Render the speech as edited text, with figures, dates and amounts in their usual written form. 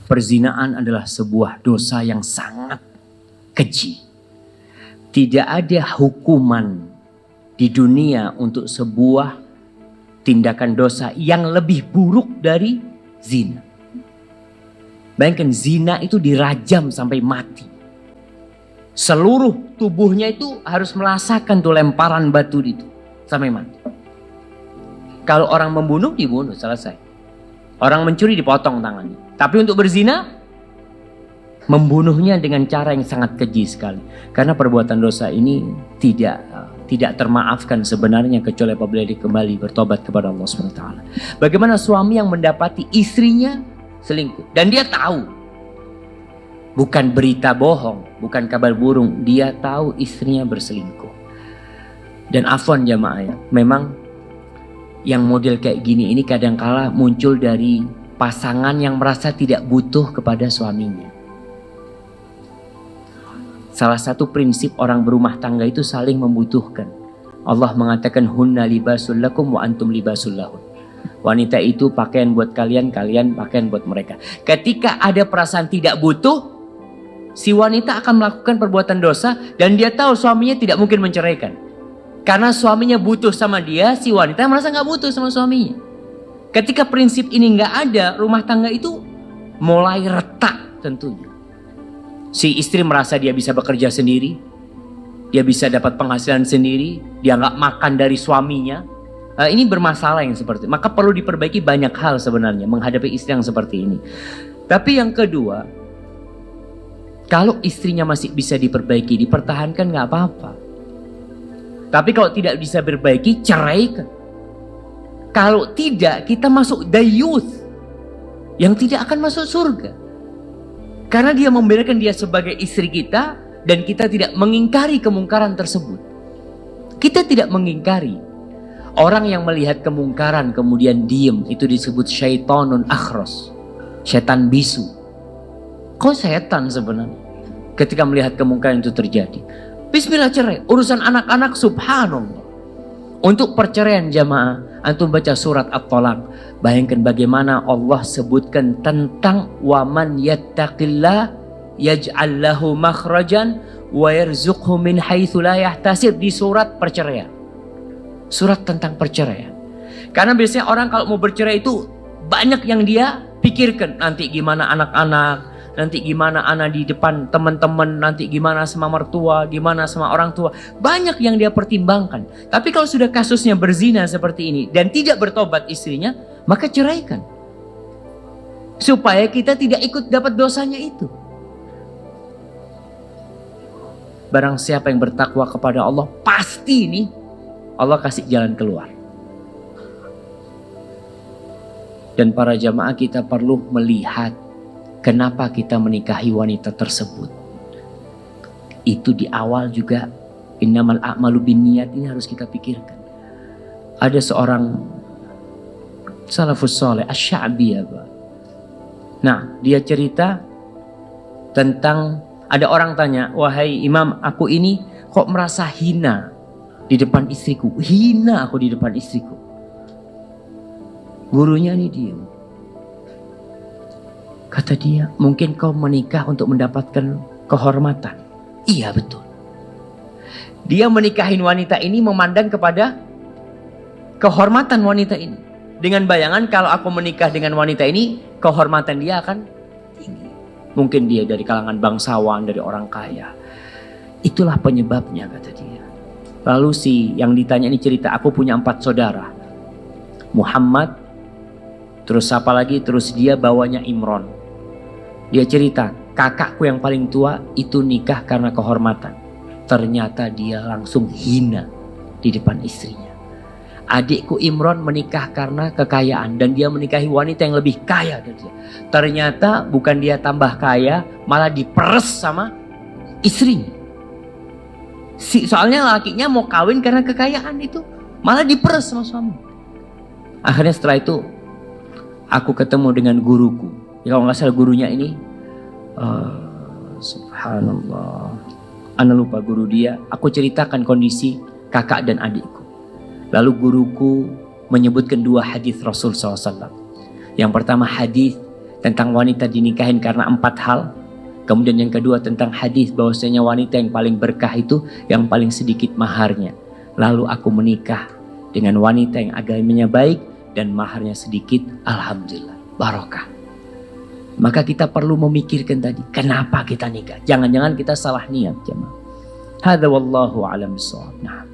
Perzinaan adalah sebuah dosa yang sangat keji. Tidak ada hukuman di dunia untuk sebuah tindakan dosa yang lebih buruk dari zina. Bayangkan, zina itu dirajam sampai mati. Seluruh tubuhnya itu harus merasakan tuh lemparan batu itu sampai mati. Kalau orang membunuh, dibunuh, selesai. Orang mencuri, dipotong tangannya. Tapi untuk berzina, membunuhnya dengan cara yang sangat keji sekali. Karena perbuatan dosa ini tidak termaafkan sebenarnya kecuali apabila dia kembali bertobat kepada Allah SWT. Bagaimana suami yang mendapati istrinya selingkuh dan dia tahu, bukan berita bohong, bukan kabar burung, dia tahu istrinya berselingkuh. Dan afwan jamaah ya, memang yang model kayak gini ini kadangkala muncul dari pasangan yang merasa tidak butuh kepada suaminya. Salah satu prinsip orang berumah tangga itu saling membutuhkan. Allah mengatakan hunna libasul lakum wa antum libasul lahun. Wanita itu pakaian buat kalian, kalian pakaian buat mereka. Ketika ada perasaan tidak butuh, si wanita akan melakukan perbuatan dosa dan dia tahu suaminya tidak mungkin menceraikan. Karena suaminya butuh sama dia, si wanita merasa nggak butuh sama suaminya. Ketika prinsip ini nggak ada, rumah tangga itu mulai retak tentunya. Si istri merasa dia bisa bekerja sendiri, dia bisa dapat penghasilan sendiri, dia nggak makan dari suaminya. Ini bermasalah yang seperti itu. Maka perlu diperbaiki banyak hal sebenarnya menghadapi istri yang seperti ini. Tapi yang kedua, kalau istrinya masih bisa diperbaiki, dipertahankan nggak apa-apa. Tapi kalau tidak bisa diperbaiki, ceraikan. Kalau tidak, kita masuk dayuth yang tidak akan masuk surga. Karena dia membiarkan dia sebagai istri kita dan kita tidak mengingkari kemungkaran tersebut. Kita tidak mengingkari. Orang yang melihat kemungkaran kemudian diem, itu disebut syaitanun akhros, setan bisu. Kok setan sebenarnya ketika melihat kemungkaran itu terjadi? Bismillah, cerai. Urusan anak-anak subhanallah. Untuk perceraian jamaah, antum baca surat At-Talaq. Bayangkan bagaimana Allah sebutkan tentang waman yattaqillah yaj'al lahu makhrajan wa yarzuqhu min haitsu la yahtasib, di surat perceraian. Surat tentang perceraian. Karena biasanya orang kalau mau bercerai itu banyak yang dia pikirkan. Nanti gimana anak-anak, nanti gimana anak di depan teman-teman, nanti gimana sama mertua, gimana sama orang tua. Banyak yang dia pertimbangkan. Tapi kalau sudah kasusnya berzina seperti ini dan tidak bertobat istrinya, maka ceraikan. Supaya kita tidak ikut dapat dosanya itu. Barang siapa yang bertakwa kepada Allah, pasti nih Allah kasih jalan keluar. Dan para jamaah, kita perlu melihat kenapa kita menikahi wanita tersebut. Itu di awal juga innamal a'malu binniyat, ini harus kita pikirkan. Ada seorang salafus saleh Asy-Sya'bi. Nah, dia cerita tentang ada orang tanya, "Wahai Imam, aku ini kok merasa hina di depan istriku. Hina aku di depan istriku." Gurunya ini diam. Kata dia, "Mungkin kau menikah untuk mendapatkan kehormatan." Iya, betul. Dia menikahin wanita ini memandang kepada kehormatan wanita ini. Dengan bayangan kalau aku menikah dengan wanita ini, kehormatan dia akan tinggi. Mungkin dia dari kalangan bangsawan, dari orang kaya. Itulah penyebabnya, kata dia. Lalu si yang ditanya ini cerita, aku punya 4 saudara. Muhammad, terus siapa lagi, terus dia bawanya Imron. Dia cerita, kakakku yang paling tua itu nikah karena kehormatan. Ternyata dia langsung hina di depan istrinya. Adikku Imron menikah karena kekayaan dan dia menikahi wanita yang lebih kaya dari dia. Ternyata bukan dia tambah kaya, malah diperes sama istrinya. Soalnya lakinya mau kawin karena kekayaan itu, malah diperes sama suami. Akhirnya setelah itu aku ketemu dengan guruku. Ya, kalau nggak salah gurunya ini, subhanallah, ana lupa guru dia. Aku ceritakan kondisi kakak dan adikku. Lalu guruku menyebutkan 2 hadis Rasul SAW. Yang pertama hadis tentang wanita dinikahin karena 4 hal. Kemudian yang kedua tentang hadis bahwasanya wanita yang paling berkah itu yang paling sedikit maharnya. Lalu aku menikah dengan wanita yang agamanya baik dan maharnya sedikit. Alhamdulillah, barokah. Maka kita perlu memikirkan tadi, kenapa kita nikah? Jangan-jangan kita salah niat, jemaah. Hadza wallahu a'lam bishawab. Nah.